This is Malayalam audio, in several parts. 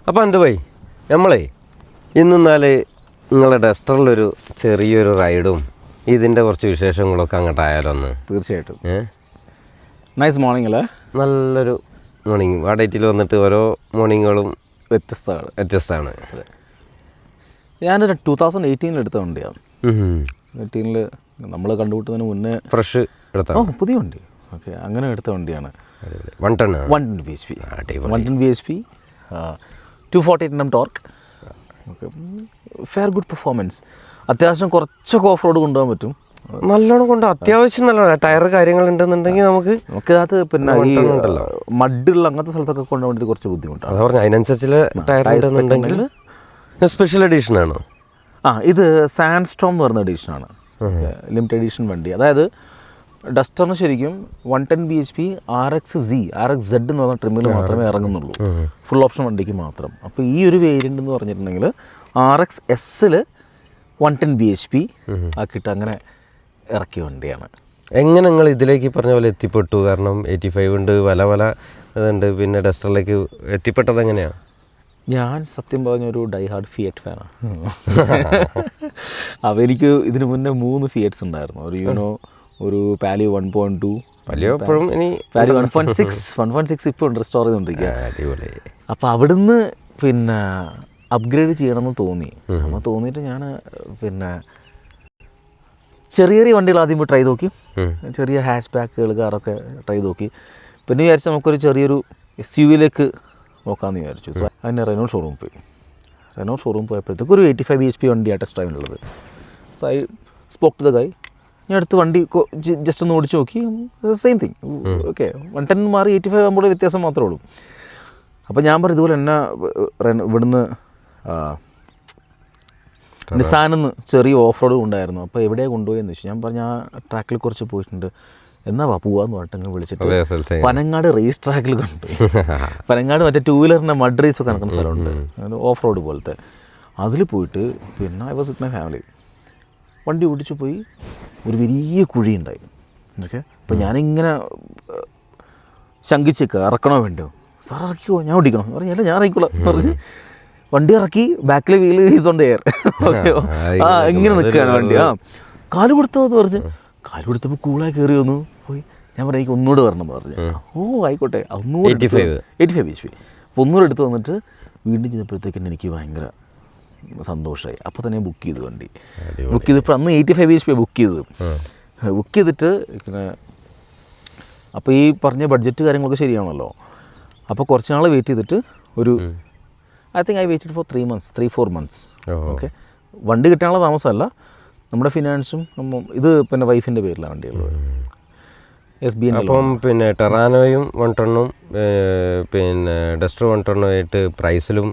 അപ്പോൾ എൻ്റെ ഭായി നമ്മളെ ഇന്നാല് നിങ്ങളുടെ ഡസ്റ്ററിലൊരു ചെറിയൊരു റൈഡും ഇതിൻ്റെ കുറച്ച് വിശേഷങ്ങളൊക്കെ അങ്ങോട്ടായാലോ ഒന്ന്. തീർച്ചയായിട്ടും. നൈസ് മോർണിംഗ് അല്ലേ? നല്ലൊരു മോർണിംഗ്. ആ ഡേറ്റിൽ വന്നിട്ട് ഓരോ മോർണിംഗുകളും വ്യത്യസ്തമാണ്. ഞാനൊരു 2018 എടുത്ത വണ്ടിയാണ്. 18 നമ്മൾ കണ്ടുപിട്ടുന്നതിന് മുന്നേ ഫ്രഷ് എടുത്ത പുതിയ വണ്ടി. ഓക്കെ, അങ്ങനെ എടുത്ത വണ്ടിയാണ്. 110 BHP 110 BHP 240 Nm torque. Okay, fair good performance. അത്യാവശ്യം കുറച്ചൊക്കെ ഓഫ് റോഡ് കൊണ്ടുപോകാൻ പറ്റും. നല്ലോണം കൊണ്ട് അത്യാവശ്യം നല്ലോണം ടയർ കാര്യങ്ങളുണ്ടെന്നുണ്ടെങ്കിൽ നമുക്കത് പിന്നെ ഈ മഡുള്ള അങ്ങനത്തെ സ്ഥലത്തൊക്കെ കൊണ്ടുപോകാൻ വേണ്ടി കുറച്ച് ബുദ്ധിമുട്ടാണ്. അത് പറഞ്ഞാൽ അതിനനുസരിച്ചുള്ള ടയർ ഉണ്ടെന്നുണ്ടെങ്കിൽ സ്പെഷ്യൽ എഡീഷനാണ്. ഇത് സാൻഡ് സ്റ്റോം എന്ന് പറയുന്ന എഡീഷനാണ്, ലിമിറ്റഡ് എഡീഷൻ വണ്ടി. അതായത് ഡസ്റ്ററിന് ശരിക്കും 110 BHP RXZ എന്ന് പറഞ്ഞ ട്രിമ്മിൽ മാത്രമേ ഇറങ്ങുന്നുള്ളൂ, ഫുൾ ഓപ്ഷൻ വണ്ടിക്ക് മാത്രം. അപ്പോൾ ഈ ഒരു വേരിയൻ്റ് എന്ന് പറഞ്ഞിട്ടുണ്ടെങ്കിൽ RXSൽ 110 BHP ആക്കിയിട്ട് അങ്ങനെ ഇറക്കിയ വണ്ടിയാണ്. എങ്ങനെ നിങ്ങൾ ഇതിലേക്ക് പറഞ്ഞ പോലെ എത്തിപ്പെട്ടു? കാരണം 85 ഉണ്ട്, പല ഇതുണ്ട്, പിന്നെ ഡസ്റ്ററിലേക്ക് എത്തിപ്പെട്ടത് എങ്ങനെയാണ്? ഞാൻ സത്യം പറഞ്ഞൊരു ഡൈഹാർഡ് ഫിയറ്റ് ഫാനാണ്. അപ്പോൾ എനിക്ക് ഇതിന് മുന്നേ 3 ഫിയറ്റ്സ് ഉണ്ടായിരുന്നു. ഒരു ഒരു പാലി 1.2, പാലി 1.6 ഇപ്പോൾ ഉണ്ട്, റെസ്റ്റോർ ചെയ്തുകൊണ്ടിരിക്കുക. അപ്പോൾ അവിടുന്ന് പിന്നെ അപ്ഗ്രേഡ് ചെയ്യണമെന്ന് തോന്നി. അപ്പോൾ തോന്നിയിട്ട് ഞാൻ പിന്നെ ചെറിയ വണ്ടികൾ ആദ്യം പോയി ട്രൈ നോക്കി, ചെറിയ ഹാച്ച് ബാക്കുകൾ കാറൊക്കെ ട്രൈ നോക്കി. പിന്നെ വിചാരിച്ചു നമുക്കൊരു ചെറിയൊരു SUV-ലേക്ക് നോക്കാമെന്ന് വിചാരിച്ചു. സോ അതിന് റെനോ ഷോറൂം പോയപ്പോഴത്തേക്ക് ഒരു 85 BHP വണ്ടിയാണ് ടെസ്റ്റ് ഡ്രൈവിനുള്ളത്. So I spoke to the guy. ഞാൻ അടുത്ത് വണ്ടി ജസ്റ്റ് ഒന്ന് ഓടിച്ച് നോക്കി, സെയിം തിങ്. ഓക്കെ, 110 മാറി 85 ആകുമ്പോൾ വ്യത്യാസം മാത്രമേ ഉള്ളൂ. അപ്പോൾ ഞാൻ പറഞ്ഞു ഇതുപോലെ എന്നെ ഇവിടുന്ന് നിസാനിന്ന് ചെറിയ ഓഫ് റോഡ് ഉണ്ടായിരുന്നു. അപ്പോൾ എവിടെയാണ് കൊണ്ടുപോയെന്ന് വെച്ചു. ഞാൻ പറഞ്ഞു ആ ട്രാക്കിൽ കുറച്ച് പോയിട്ടുണ്ട്, എന്നാ പോവാന്ന് പറഞ്ഞിട്ട് വിളിച്ചിട്ട് പനങ്ങാട് റേസ് ട്രാക്കിൽ കൊണ്ടുപോയി. പനങ്ങാട് മറ്റേ 2 വീലറിൻ്റെ മഡ് റേസ് ഒക്കെ നടക്കുന്ന സ്ഥലമുണ്ട്, ഓഫ് റോഡ് പോലത്തെ. അതിൽ പോയിട്ട് പിന്നെ I was with my family. വണ്ടി ഓടിച്ചു പോയി, ഒരു വലിയ കുഴി ഉണ്ടായി. ഓക്കെ, അപ്പോൾ ഞാനിങ്ങനെ ശങ്കിച്ചേക്കുക, ഇറക്കണോ വേണ്ടോ? സാർ ഇറക്കിയോ, ഞാൻ ഓടിക്കണോ? പറഞ്ഞല്ല, ഞാൻ ഇറക്കിക്കോളാം പറഞ്ഞ് വണ്ടി ഇറക്കി. ബാക്കിലെ wheel is on the air. ഇങ്ങനെ നിൽക്കുകയാണ് വണ്ടി. കാല് കൊടുത്തോ എന്ന് പറഞ്ഞ് കാല് കൊടുത്തപ്പോൾ കൂളായി കയറി വന്നു പോയി. ഞാൻ പറഞ്ഞു എനിക്ക് ഒന്നുകൂടെ വരണം എന്ന് പറഞ്ഞു. ആയിക്കോട്ടെ, ഒന്നുകൂടെ 85 BHP. അപ്പോൾ ഒന്നുകൂടെ എടുത്ത് വന്നിട്ട് വീണ്ടും ചെയ്തപ്പോഴത്തേക്കും എനിക്ക് ഭയങ്കര സന്തോഷമായി. അപ്പോൾ തന്നെ ബുക്ക് ചെയ്തു വണ്ടി. ബുക്ക് ചെയ്തപ്പോൾ അന്ന് 85 BHP ബുക്ക് ചെയ്തിട്ട് പിന്നെ അപ്പോൾ ഈ പറഞ്ഞ ബഡ്ജറ്റ് കാര്യങ്ങളൊക്കെ ശരിയാണല്ലോ. അപ്പോൾ കുറച്ച് നാൾ വെയിറ്റ് ചെയ്തിട്ട് ഒരു I think I waited for 3-4 months. Okay, വണ്ടി കിട്ടാനുള്ള താമസമല്ല, നമ്മുടെ ഫിനാൻസും ഇത് പിന്നെ വൈഫിൻ്റെ പേരിലാണ് വണ്ടിയുള്ളത്. SB. അപ്പം പിന്നെ ടെറാനോയും 110 പിന്നെ ഡസ്റ്റർ 110 ആയിട്ട് പ്രൈസിലും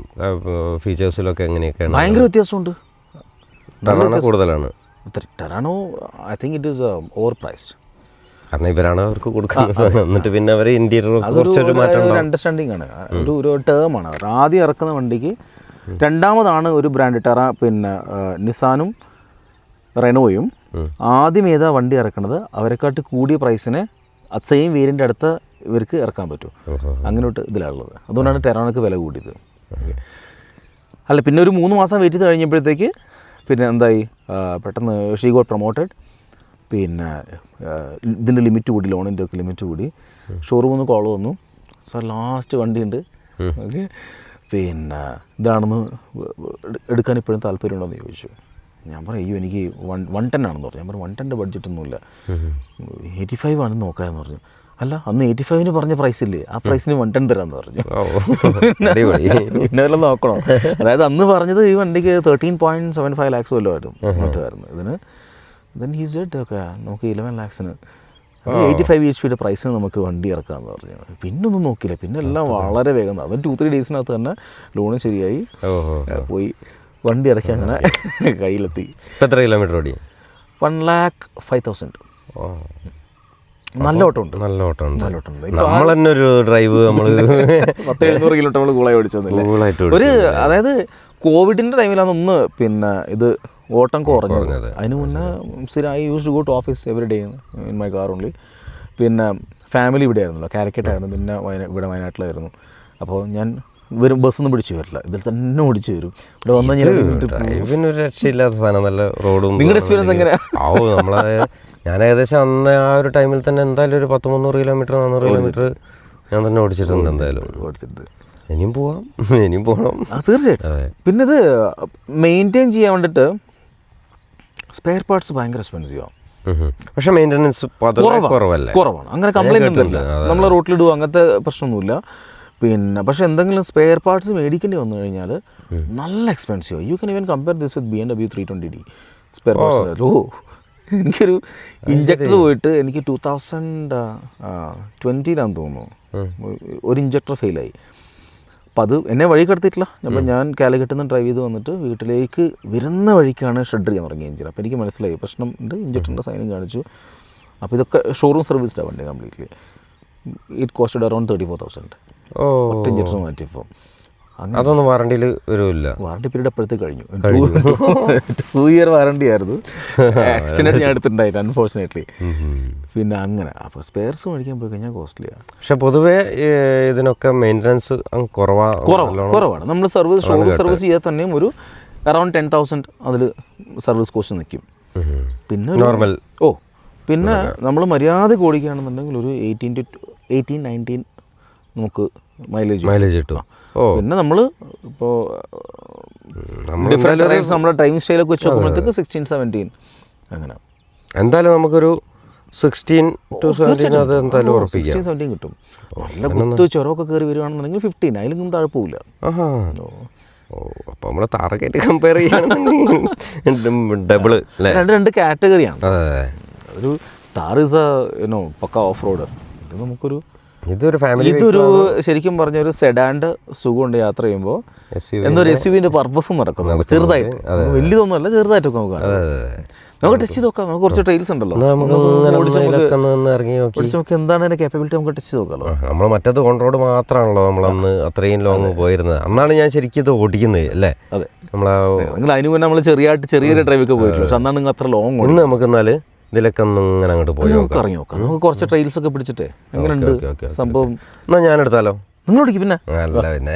ഫീച്ചേഴ്സിലൊക്കെ എങ്ങനെയൊക്കെയാണ്? ഭയങ്കര വ്യത്യാസമുണ്ട്. ടെറാനോ കൂടുതലാണ്. Terrano I think it is over priced. കാരണം ഇവരാണ് അവർക്ക് കൊടുക്കുന്നത്. എന്നിട്ട് പിന്നെ അവർ ഇന്റീരിയർ കുറച്ചൊരു മാറ്റം, അണ്ടർസ്റ്റാൻഡിങ് ആണ്, ഒരു ടേമാണ്. അവർ ആദ്യം ഇറക്കുന്ന വണ്ടിക്ക് രണ്ടാമതാണ് ഒരു ബ്രാൻഡ് പിന്നെ നിസാനും റെനോയും ആദ്യം ഏതാ വണ്ടി ഇറക്കണത് അവരെക്കാട്ട് കൂടിയ പ്രൈസിന് സെയിം വേരിയൻ്റ് അടുത്ത ഇവർക്ക് ഇറക്കാൻ പറ്റും. അങ്ങനോട്ട് ഇതിലാണുള്ളത്. അതുകൊണ്ടാണ് ടെറാനോക്ക് വില കൂടിയത്. അല്ല, പിന്നെ ഒരു 3 മാസം വെയിറ്റ് ചെയ്ത് കഴിഞ്ഞപ്പോഴത്തേക്ക് പിന്നെ എന്തായി, പെട്ടെന്ന് ഷീ ഗോട്ട് പ്രൊമോട്ടഡ്. പിന്നെ ഇതിൻ്റെ ലിമിറ്റ് കൂടി, ലോണിൻ്റെ ഒക്കെ ലിമിറ്റ് കൂടി. ഷോറൂമിൽ നിന്ന് കോൾ വന്നു, സാർ ലാസ്റ്റ് വണ്ടിയുണ്ട്, ഓക്കെ, പിന്നെ ഇതാണെന്ന് എടുക്കാൻ ഇപ്പോഴും താല്പര്യമുണ്ടോയെന്ന് ചോദിച്ചു. ഞാൻ പറഞ്ഞു അയ്യോ എനിക്ക് 110 ആണെന്ന് പറഞ്ഞു. ഞാൻ പറഞ്ഞു 110 ബഡ്ജറ്റൊന്നുമില്ല, 85 ആണെന്ന് നോക്കാമെന്ന് പറഞ്ഞു. അല്ല, അന്ന് 85 പറഞ്ഞ പ്രൈസില്ലേ, ആ പ്രൈസിന് 110 തരാമെന്ന് പറഞ്ഞു. പിന്നെ വല്ലതും നോക്കണോ? അതായത് അന്ന് പറഞ്ഞത് ഈ വണ്ടിക്ക് 13.75 lakhs വല്ലതും മറ്റായിരുന്നു. ഇതിന് ദെൻ ഹീ സെഡ് ഓക്കെ നമുക്ക് 11 lakhsന് 85 BHPയുടെ പ്രൈസിന് നമുക്ക് വണ്ടി ഇറക്കാമെന്ന് പറഞ്ഞു. പിന്നെ ഒന്നും നോക്കില്ല, പിന്നെ എല്ലാം വളരെ വേഗം. അതും 2-3 ഡേയ്സിനകത്ത് തന്നെ ലോണ് ശരിയായി, പോയി വണ്ടി ഇറക്കി, അങ്ങനെ കയ്യിലെത്തി. എത്ര കിലോമീറ്റർ ഓടി? 1,05,000. നല്ല ഓട്ടമുണ്ട്. നമ്മൾ തന്നെ ഒരു ഡ്രൈവ് 10-700 കിലോമീറ്റർ നമ്മൾ കൂളായി ഓടിച്ചൊന്നുമില്ല. ഒരു അതായത് കോവിഡിൻ്റെ ടൈമിലാണ് ഒന്ന് പിന്നെ ഇത് ഓട്ടം കുറഞ്ഞത്. അതിന് മുന്നേ സ്ഥിരം I use to go to office every day in my car only. പിന്നെ ഫാമിലി ഇവിടെ ആയിരുന്നല്ലോ, കാലിക്കറ്റ് ആയിരുന്നു, പിന്നെ ഇവിടെ വയനാട്ടിലായിരുന്നു. അപ്പോൾ ഞാൻ ബസ്സൊന്നും പിടിച്ചു വരില്ല, ഇതിൽ തന്നെ ഓടിച്ചു വരും. ഇവിടെ വന്നു കഴിഞ്ഞാൽ ഒരു രക്ഷയില്ലാത്ത സാധനം, നല്ല റോഡും. നിങ്ങളുടെ എക്സ്പീരിയൻസ് എങ്ങനെയാ? ഞാൻ ഏകദേശം അന്ന് ആ ഒരു ടൈമിൽ തന്നെ എന്തായാലും ഒരു 300 കിലോമീറ്റർ 400 കിലോമീറ്റർ ഞാൻ തന്നെ ഓടിച്ചിട്ടുണ്ട്. എന്തായാലും ഓടിച്ചിട്ടുണ്ട്. ഇനിയും പോവാം, ഇനിയും പോകണം. തീർച്ചയായിട്ടും. പിന്നെ ഇത് മെയിൻറ്റെയിൻ ചെയ്യാൻ വേണ്ടിയിട്ട് സ്പെയർ പാർട്സ് ഭയങ്കര എക്സ്പെൻസീവ് ആവും. പക്ഷെ മെയിൻ്റെനൻസ് കുറവാണ്. അങ്ങനെ കംപ്ലൈൻറ്റ് ഒന്നുമില്ല, നമ്മൾ റോട്ടിലിടുക അങ്ങനത്തെ പ്രശ്നമൊന്നുമില്ല. പിന്നെ പക്ഷെ എന്തെങ്കിലും സ്പെയർ പാർട്സ് മേടിക്കേണ്ടി വന്നു കഴിഞ്ഞാൽ നല്ല expensive. You can even compare this with BMW 320D spare parts. എനിക്കൊരു ഇഞ്ചക്ടർ പോയിട്ട് എനിക്ക് 2020 തോന്നുന്നു ഒരു ഇഞ്ചക്ടർ ഫെയിലായി. അപ്പോൾ അത് എന്നെ വഴി കടത്തിയിട്ടില്ല. അപ്പോൾ ഞാൻ കാലിക്കറ്റിൽ നിന്ന് ഡ്രൈവ് ചെയ്ത് വന്നിട്ട് വീട്ടിലേക്ക് വരുന്ന വഴിക്കാണ് ഷെഡ് ചെയ്യാൻ തുടങ്ങിയ എഞ്ചിൻ. അപ്പോൾ എനിക്ക് മനസ്സിലായി പ്രശ്നം ഉണ്ട്, ഇഞ്ചക്ടറിൻ്റെ സൈനും കാണിച്ചു. അപ്പോൾ ഇതൊക്കെ ഷോറൂം സർവീസ്ഡാണ് വണ്ടി കംപ്ലീറ്റ്ലി. ഇറ്റ് കോസ്റ്റഡ് അറൗണ്ട് 34,000 ഒറ്റ ഇഞ്ചക്ടർ മാറ്റിയപ്പോൾ. അതൊന്നും വാറണ്ടിയിൽ വരുമില്ല. വാറണ്ടി പീരീഡ് അപ്പോഴത്തേക്ക് കഴിഞ്ഞു. 2 ഇയർ വാറണ്ടി ആയിരുന്നു. എക്സ്റ്റൻഡ് ഞാൻ എടുത്തിട്ടുണ്ടായിരുന്നു അൺഫോർച്ചുനേറ്റ്ലി. പിന്നെ അങ്ങനെ അപ്പോൾ സ്പെയർസ് മേടിക്കാൻ പോയി കഴിഞ്ഞാൽ കോസ്റ്റ്ലിയാണ്. പക്ഷെ പൊതുവേ ഇതിനൊക്കെ മെയിൻ്റനൻസ് കുറവാണ്. നമ്മൾ ഷോറൂം സർവീസ് ചെയ്യാൻ തന്നെയും ഒരു അറൗണ്ട് 10,000 അതിൽ സർവീസ് കോസ്റ്റ് നിൽക്കും. പിന്നെ നോർമൽ പിന്നെ നമ്മൾ മര്യാദ ഓടിക്കുകയാണെന്നുണ്ടെങ്കിൽ ഒരു 18-19 നമുക്ക് മൈലേജ് കിട്ടും. പിന്നെ നമ്മൾ ഇപ്പോൾ ഡിഫറെൻറ്റ് റൈഡ്സ് നമ്മുടെ ഡ്രൈവിംഗ് സ്റ്റൈലൊക്കെ വെച്ച് നോക്കുമ്പോഴത്തേക്ക് 16-17 അങ്ങനെ എന്തായാലും നമുക്കൊരു 16-17 അത് എന്തായാലും ഉറപ്പിക്കാം. 16-17 കിട്ടും. നല്ല കുത്ത് ചുരമൊക്കെ കയറി വരുവാണെന്നുണ്ടെങ്കിൽ 15, അതിലൊന്നും താഴെ പോവില്ല. അപ്പോൾ നമ്മൾ ടാർഗറ്റ് കമ്പയർ ചെയ്യുകയാണെന്നുണ്ടെങ്കിൽ ഡബിൾ രണ്ട് കാറ്റഗറിയാണ്. ഒരു Thar is pucca off road. ഇത് നമുക്കൊരു ഇതൊരു ശരിക്കും പറഞ്ഞ ഒരു സെഡാൻ്റെ സുഖമുണ്ട് യാത്ര ചെയ്യുമ്പോൾ. എന്നൊരു SUV-ന്റെ പർപ്പസും നടക്കുന്നത് ചെറുതായിട്ട്, വലിയതൊന്നുമല്ല, ചെറുതായിട്ടൊക്കെ നമുക്ക് ടച്ച് ചെയ്ത് നോക്കാം. നമുക്ക് കുറച്ച് ട്രെയിൽസ് ഉണ്ടല്ലോ, നമുക്ക് എന്താണ് അതിന്റെ കേപ്പബിലിറ്റി നമുക്ക് ടച്ച് ചെയ്ത് നോക്കാമല്ലോ. നമ്മൾ മറ്റേത് ഓൺ റോഡ് മാത്രമാണല്ലോ നമ്മളന്ന് അത്രയും ലോങ് പോയിരുന്നത്. അന്നാണ് ഞാൻ ശരിക്കും ഇത് ഓടിക്കുന്നത് അല്ലേ? അതെ, നിങ്ങൾ അതിന് മുന്നേ നമ്മൾ ചെറിയൊരു ഡ്രൈവൊക്കെ പോയിട്ടില്ല. പക്ഷെ അന്നാണ് നിങ്ങൾ അത്ര ലോങ്. ഇന്ന് നമുക്ക് എന്നാൽ ഇതിലൊക്കെ ഒന്ന് ഇങ്ങനെ അങ്ങോട്ട് പോയി ഇറങ്ങി നോക്കാം. നമുക്ക് കുറച്ച് ട്രെയിൽസ് ഒക്കെ പിടിച്ചിട്ടേ എങ്ങനെയുണ്ട് സംഭവം. എന്നാൽ ഞാൻ എടുത്താലോ? നിങ്ങൾ ഓടിക്കും. പിന്നെ അല്ല പിന്നെ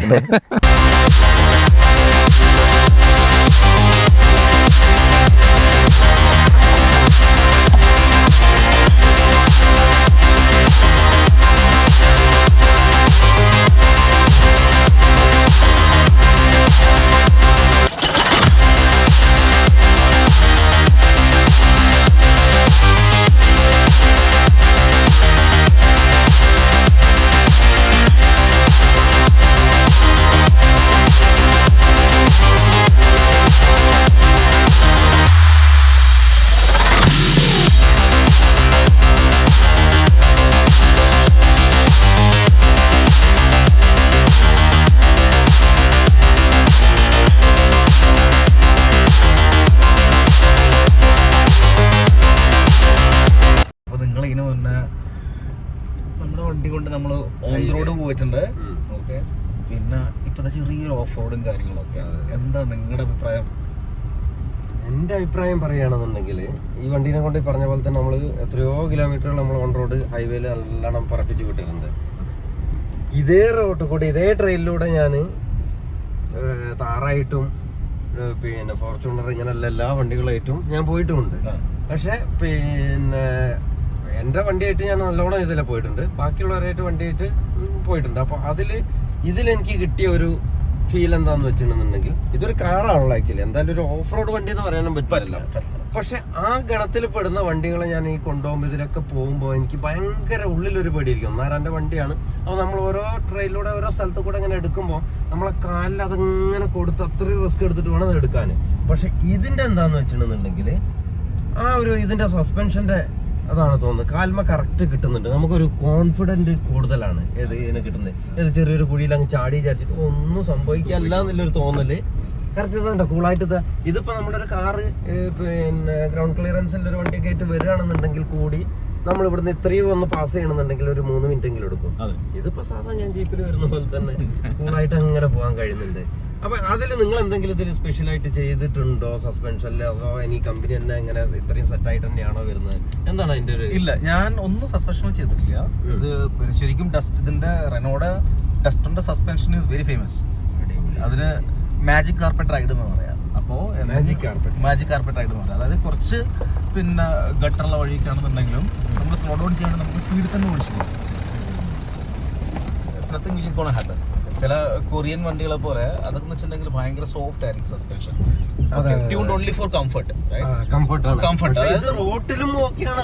പിന്നെ ഇപ്പോഴത്തെ ചെറിയൊരു ഓഫ് റോഡും കാര്യങ്ങളൊക്കെ എന്താ നിങ്ങളുടെ അഭിപ്രായം? എൻ്റെ അഭിപ്രായം പറയുകയാണെന്നുണ്ടെങ്കിൽ ഈ വണ്ടീനെ കൊണ്ട് പറഞ്ഞ പോലെ തന്നെ നമ്മൾ എത്രയോ കിലോമീറ്ററുകൾ നമ്മൾ ഓൺ റോഡ് ഹൈവേയിൽ നല്ലോണം പറപ്പിച്ച് വിട്ടിട്ടുണ്ട്. ഇതേ റോഡ് കൂടെ ഇതേ ട്രെയിനിലൂടെ ഞാൻ താറായിട്ടും പിന്നെ ഫോർച്യൂണർ ഇങ്ങനെയുള്ള എല്ലാ വണ്ടികളായിട്ടും ഞാൻ പോയിട്ടുമുണ്ട്. പക്ഷെ പിന്നെ എൻ്റെ വണ്ടിയായിട്ട് ഞാൻ നല്ലോണം ഇതിലെ പോയിട്ടുണ്ട്, ബാക്കിയുള്ളവരായിട്ട് വണ്ടിയായിട്ട് പോയിട്ടുണ്ട്. അപ്പോൾ ഇതിലെനിക്ക് കിട്ടിയ ഒരു ഫീൽ എന്താണെന്ന് വെച്ചിട്ടുണ്ടെന്നുണ്ടെങ്കിൽ ഇതൊരു കാറാണല്ലോ ആക്ച്വലി. എന്തായാലും ഒരു ഓഫ് റോഡ് വണ്ടി എന്ന് പറയാനും പറ്റില്ല. പക്ഷെ ആ ഗണത്തിൽ പെടുന്ന വണ്ടികളെ ഞാൻ ഈ കൊണ്ടുപോകുമ്പോൾ ഇതിലൊക്കെ പോകുമ്പോൾ എനിക്ക് ഭയങ്കര ഉള്ളിലൊരു പേടിയിരിക്കും. ഒന്നാരം എൻ്റെ വണ്ടിയാണ്. അപ്പോൾ നമ്മൾ ഓരോ ട്രെയിനിലൂടെ ഓരോ സ്ഥലത്ത് കൂടെ ഇങ്ങനെ എടുക്കുമ്പോൾ നമ്മളെ കാലിൽ അതങ്ങനെ കൊടുത്ത് അത്രയും റിസ്ക് എടുത്തിട്ട് വേണം അത് എടുക്കാൻ. പക്ഷെ ഇതിൻ്റെ എന്താണെന്ന് വെച്ചിട്ടുണ്ടെന്നുണ്ടെങ്കിൽ ആ ഒരു ഇതിൻ്റെ സസ്പെൻഷൻ്റെ അതാണ് തോന്നുന്നത്, കാൽമ കറക്റ്റ് കിട്ടുന്നുണ്ട്. നമുക്കൊരു കോൺഫിഡൻറ്റ് കൂടുതലാണ് ഇതിന് കിട്ടുന്നത്. ഇത് ചെറിയൊരു കുഴിയിൽ അങ്ങ് ചാടി വിചാരിച്ചിട്ട് ഒന്നും സംഭവിക്കാനില്ല എന്നുള്ളൊരു തോന്നല് കറക്റ്റ് ഇതുണ്ടോ കൂളായിട്ട്. ഇതിപ്പോൾ നമ്മുടെ ഒരു കാറ് പിന്നെ ഗ്രൗണ്ട് ക്ലിയറൻസിൻ്റെ ഒരു വണ്ടിയൊക്കെ ആയിട്ട് വരികയാണെന്നുണ്ടെങ്കിൽ കൂടി നമ്മൾ ഇവിടുന്ന് ഇത്രയും ഒന്ന് പാസ് ചെയ്യണമെന്നുണ്ടെങ്കിൽ ഒരു 3 മിനിറ്റെങ്കിലും എടുക്കും. ഇതിപ്പോ സാധാരണ ഞാൻ ജീപ്പിൽ വരുന്ന പോലെ തന്നെ കൂളായിട്ട് അങ്ങനെ പോകാൻ കഴിയുന്നുണ്ട്. അപ്പൊ അതിൽ നിങ്ങൾ എന്തെങ്കിലും ഇതിൽ സ്പെഷ്യൽ ആയിട്ട് ചെയ്തിട്ടുണ്ടോ സസ്പെൻഷനിൽ? അതോ ഇനി കമ്പനി തന്നെ ഇങ്ങനെ ഇത്രയും സെറ്റ് ആയിട്ട് തന്നെയാണോ വരുന്നത്? എന്താണ് അതിന്റെ ഒരു? ഇല്ല, ഞാൻ ഒന്നും സസ്പെൻഷൻ ചെയ്തിട്ടില്ല. ഇത് ശരിക്കും ഇതിന്റെ റെനോയുടെ ഡസ്റ്ററിന്റെ സസ്പെൻഷൻ ഈസ് വെരി ഫേമസ്. അതിന് മാജിക് കാർപ്പറ്റ് റൈഡ് എന്ന് പറയാം. അപ്പോൾ മാജിക് കാർപ്പറ്റ് റൈഡ് എന്ന് പറയാം. അതായത് കുറച്ച് പിന്നെ ഗട്ടറുള്ള വഴിയൊക്കെയാണെന്നുണ്ടെങ്കിലും നമ്മൾ സ്ലോ ഡൗൺ ചെയ്യാണ്ട് നമുക്ക് സ്പീഡിൽ തന്നെ ഓടിച്ചു പോകും. Nothing which is gonna happen. ചില കൊറിയൻ വണ്ടികളെ പോലെ അതൊക്കെ വെച്ചിട്ടുണ്ടെങ്കിൽ ഭയങ്കര സോഫ്റ്റ് ആയിരിക്കും suspension. Tuned only for comfort. റോഡിലും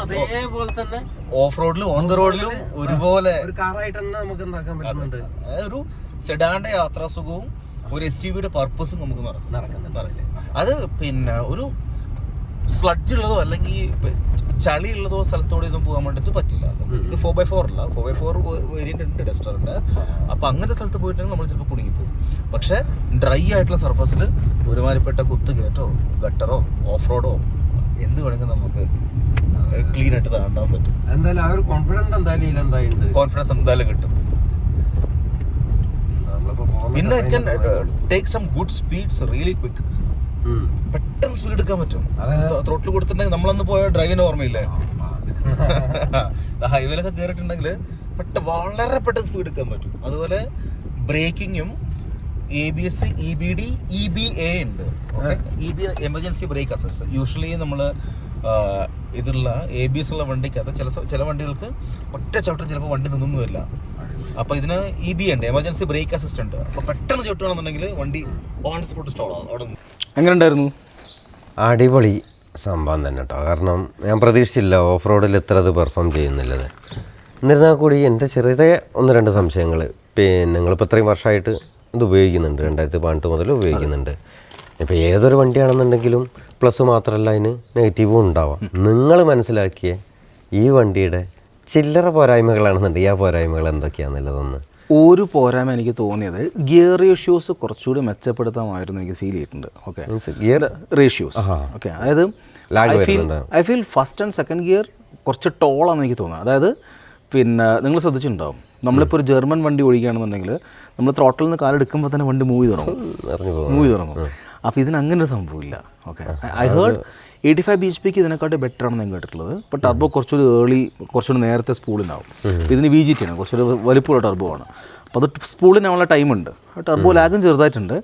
അതേപോലെ തന്നെ ഓഫ് റോഡിലും ഓൺ ദ റോഡിലും ഒരുപോലെ ഒരു കാറായിട്ട് തന്നെ നമുക്ക് എന്താക്കാൻ പറ്റുന്നുണ്ട്. ഒരു സെഡാന്റെ യാത്രാസുഖവും ഒരു SUV-യുടെ പർപ്പസും നമുക്ക് നടക്കുന്നുണ്ട്. അത് പിന്നെ ഒരു സ്ലഡ്ജ് ഉള്ളതോ അല്ലെങ്കിൽ ചളി ഉള്ളതോ സ്ഥലത്തോടെ ഇതൊന്നും പോകാൻ വേണ്ടിയിട്ട് പറ്റില്ല. ഇത് 4x4 അല്ല, 4x4 വേരിയന്റ് ഉണ്ട് ഡസ്റ്ററിന്റെ. അപ്പൊ അങ്ങനത്തെ സ്ഥലത്ത് പോയിട്ടുണ്ടെങ്കിൽ നമ്മൾ ചിലപ്പോൾ കുടുങ്ങിപ്പോകും. പക്ഷെ ഡ്രൈ ആയിട്ടുള്ള സർഫസിൽ ഒരുമാതിരിപ്പെട്ട കുത്തുകയറ്റോ ഗട്ടറോ ഓഫ് റോഡോ എന്ത് വേണമെങ്കിൽ നമുക്ക് ക്ലീൻ ആയിട്ട് താണ്ടാൻ പറ്റും. എന്തായാലും ആ ഒരു കോൺഫിഡൻസ് എന്തായാലും കിട്ടും. പിന്നെ take some good speeds really quick. പെട്ടെന്ന് സ്പീഡ് എടുക്കാൻ പറ്റും. ത്രോട്ടിൽ കൊടുത്തിട്ടുണ്ടെങ്കിൽ നമ്മളന്ന് പോയ ഡ്രൈവിന് ഓർമ്മയില്ലേ, ഹൈവേയിലൊക്കെ കയറിയിട്ടുണ്ടെങ്കിൽ വളരെ പെട്ടെന്ന് സ്പീഡ് എടുക്കാൻ പറ്റും. അതുപോലെ ബ്രേക്കിങ്ങും ABS, EBD, EBA ഉണ്ട്. Emergency break assist. യൂഷ്വലി നമ്മൾ ഇതിലുള്ള ABS ഉള്ള വണ്ടിക്കകത്ത് ചില വണ്ടികൾക്ക് ഒറ്റ ചവിട്ടം ചിലപ്പോൾ വണ്ടി നിന്നൊന്നും വരില്ല. അപ്പൊ ഇതിന് EBA ഉണ്ട്, എമർജൻസി ബ്രേക്ക് അസിസ്റ്റ് ഉണ്ട്. അപ്പൊ പെട്ടെന്ന് ചവിട്ടുകയാണെന്നുണ്ടെങ്കിൽ വണ്ടി ഓൺ സ്പോട്ട് സ്റ്റോപ്പ് ആവും. അവിടെ എങ്ങനെ ഉണ്ടായിരുന്നു? അടിപൊളി സംഭവം തന്നെ കേട്ടോ. കാരണം ഞാൻ പ്രതീക്ഷിച്ചില്ല ഓഫ് റോഡിൽ ഇത്ര അത് പെർഫോം ചെയ്യുന്നില്ലത്. എന്നിരുന്നാൽ കൂടി എൻ്റെ ചെറിയ 1-2 സംശയങ്ങൾ. പിന്നെ നിങ്ങളിപ്പോൾ ഇത്രയും വർഷമായിട്ട് ഇത് ഉപയോഗിക്കുന്നുണ്ട്, 2018 മുതൽ ഉപയോഗിക്കുന്നുണ്ട്. ഇപ്പോൾ ഏതൊരു വണ്ടിയാണെന്നുണ്ടെങ്കിലും പ്ലസ് മാത്രമല്ല അതിന് നെഗറ്റീവും ഉണ്ടാവാം. നിങ്ങൾ മനസ്സിലാക്കിയ ഈ വണ്ടിയുടെ ചില്ലറ പോരായ്മകളാണെന്നുണ്ടെങ്കിൽ ആ പോരായ്മകൾ എന്തൊക്കെയാണെന്നുള്ളതൊന്ന്. ഒരു പോരായ്മ എനിക്ക് തോന്നിയത് ഗിയർ റേഷ്യോസ് കുറച്ചുകൂടി മെച്ചപ്പെടുത്താമായിരുന്നു എനിക്ക് ഫീൽ ചെയ്തിട്ടുണ്ട്. Okay, gear ratios. ഓക്കെ, അതായത് I feel first and second gear കുറച്ച് ടോളാണെന്ന് എനിക്ക് തോന്നുന്നത്. അതായത് പിന്നെ നിങ്ങൾ ശ്രദ്ധിച്ചിട്ടുണ്ടാവും, നമ്മളിപ്പോൾ ഒരു ജർമ്മൻ വണ്ടി ഓടിക്കുകയാണെന്നുണ്ടെങ്കിൽ നമ്മൾ ത്രോട്ടിൽ നിന്ന് കാലെടുക്കുമ്പോൾ തന്നെ വണ്ടി മൂവി തുടങ്ങും. അപ്പോൾ ഇതിന് അങ്ങനെ ഒരു സംഭവമില്ല. ഓക്കെ, ഐ ഹേർഡ് 85 bhpക്ക് ഇതിനെക്കാട്ടി ബെറ്റർ ആണെന്ന് ഞാൻ കേട്ടിട്ടുള്ളത്. ഇപ്പോൾ ടർബോ കുറച്ചുകൂടി കുറച്ചുകൂടി നേരത്തെ സ്പൂളിനാവും. ഇതിന് VGT ആണ്, കുറച്ചൊരു വലിപ്പമുള്ള ടർബോ ആണ്. അപ്പോൾ അത് സ്പൂളിനാവുള്ള ടൈമുണ്ട്. ടർബോ ലാഗും ചെറുതായിട്ടുണ്ട്.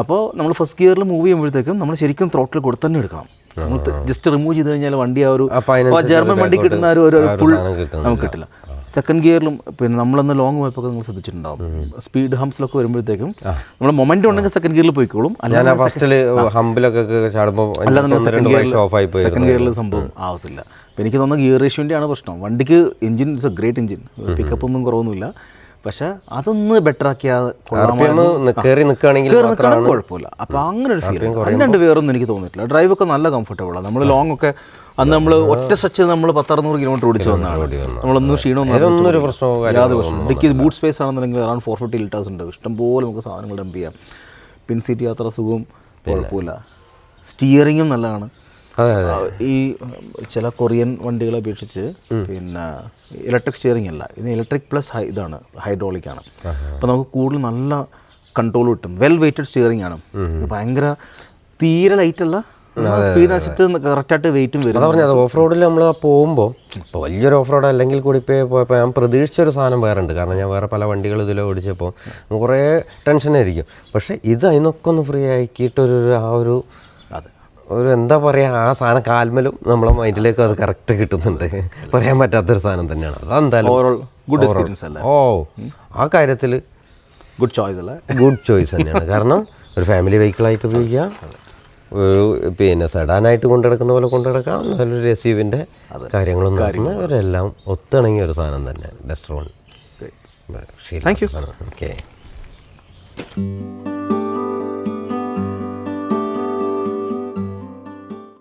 അപ്പോൾ നമ്മൾ ഫസ്റ്റ് ഗിയറിൽ മൂവ് ചെയ്യുമ്പോഴത്തേക്കും നമ്മൾ ശരിക്കും ത്രോട്ടിൽ കൊടുത്ത് തന്നെ എടുക്കണം. നമ്മൾ ജസ്റ്റ് റിമൂവ് ചെയ്ത് കഴിഞ്ഞാൽ വണ്ടി ആ ഒരു ജർമ്മൻ വണ്ടി കിട്ടുന്ന ഒരു പുൾ നമുക്ക് കിട്ടില്ല. സെക്കൻഡ് ഗിയറിലും പിന്നെ നമ്മളൊന്ന് ലോങ് പോയപ്പോൾ നിങ്ങൾ ശ്രദ്ധിച്ചിട്ടുണ്ടാവും, സ്പീഡ് ഹംസിലൊക്കെ വരുമ്പോഴത്തേക്കും നമ്മൾ മൊമെന്റ് ഉണ്ടെങ്കിൽ സെക്കൻഡ് ഗിയറിൽ പോയിക്കോളും. അല്ലാതെ സെക്കൻഡ് ഗിയറിൽ സംഭവം ആവത്തില്ല. അപ്പോൾ എനിക്ക് തോന്നുന്ന ഗിയർ റേഷ്യോൻ്റെ ആണ് പ്രശ്നം. വണ്ടിക്ക് engine it's A great engine, pickup ഒന്നും കുറവൊന്നുമില്ല. പക്ഷെ അതൊന്ന് ബെറ്റർ ആക്കിയാൽ കുഴപ്പമില്ല. അപ്പോൾ അങ്ങനെ ഒരു ഫീൽ അല്ലാണ്ട് വേറൊന്നും എനിക്ക് തോന്നിയിട്ടില്ല. ഡ്രൈവൊക്കെ നല്ല കംഫർട്ടബിളാണ്. നമ്മൾ ലോങ് ഒക്കെ അന്ന് നമ്മൾ ഒറ്റ സ്ട്രെച്ച് നമ്മൾ 10-600 കിലോമീറ്റർ ഓടിച്ച് വന്നതാണ്. നമ്മളൊന്നും ക്ഷീണമൊന്നും യാതൊരു പ്രശ്നം. ഇടയ്ക്ക് ബൂട്ട് സ്പേസ് ആണെന്നുണ്ടെങ്കിൽ അറൗണ്ട് 450 ലിറ്റേഴ്സ് ഉണ്ട്. ഇഷ്ടംപോലെ നമുക്ക് സാധനങ്ങൾ ഡംപ് ചെയ്യാം. പിൻ സീറ്റ് യാത്ര സുഖവും കുഴപ്പമില്ല. സ്റ്റിയറിങ്ങും നല്ലതാണ്. ഈ ചില കൊറിയൻ വണ്ടികളെ അപേക്ഷിച്ച് പിന്നെ ഇലക്ട്രിക് സ്റ്റിയറിംഗ് അല്ല, ഇത് ഇലക്ട്രിക് പ്ലസ് ഇതാണ്, ഹൈഡ്രോളിക് ആണ്. അപ്പോൾ നമുക്ക് കൂടുതൽ നല്ല കൺട്രോൾ കിട്ടും. വെൽ വെയ്റ്റഡ് സ്റ്റിയറിംഗ് ആണ്. ഭയങ്കര തീരെ ലൈറ്റ് അല്ല, സ്പീഡ് വെച്ചിട്ട് കറക്റ്റായിട്ട് വെയിറ്റും വരും. അതാ പറഞ്ഞത് ഓഫ് റോഡിൽ നമ്മൾ പോകുമ്പോൾ ഇപ്പോൾ വലിയൊരു ഓഫ് റോഡ് അല്ലെങ്കിൽ കൂടി പോയപ്പോൾ ഞാൻ പ്രതീക്ഷിച്ചൊരു സാധനം വേറെ ഉണ്ട്. കാരണം ഞാൻ വേറെ പല വണ്ടികൾ ഇതിൽ ഓടിച്ചപ്പോൾ കുറേ ടെൻഷനായിരിക്കും. പക്ഷേ ഇത് അതിനൊക്കെ ഒന്ന് ഫ്രീ ആക്കിയിട്ടൊരു ആ ഒരു എന്താ പറയുക, ആ സാധനം കാൽമലും നമ്മളെ മൈൻഡിലേക്ക് അത് കറക്റ്റ് കിട്ടുന്നുണ്ട്. പറയാൻ പറ്റാത്തൊരു സാധനം തന്നെയാണ്. അതെന്തായാലും ഗുഡ് എക്സ്പീരിയൻസ് അല്ലേ? ആ കാര്യത്തിൽ ഗുഡ് ചോയ്സ് അല്ലേ? ഗുഡ് ചോയ്സ് തന്നെയാണ്. കാരണം ഒരു ഫാമിലി വെഹിക്കിളായിട്ട് ഉപയോഗിക്കാം, പിന്നെ സെഡാനായിട്ട് കൊണ്ടുനടക്കുന്ന പോലെ കൊണ്ടുനടക്കാം, നല്ലൊരു SUV-ൻ്റെ കാര്യങ്ങളൊന്നും അവരെല്ലാം ഒത്തിണങ്ങിയ ഒരു സാധനം തന്നെ ഡസ്റ്റർ 1. Thank you. ഓക്കെ.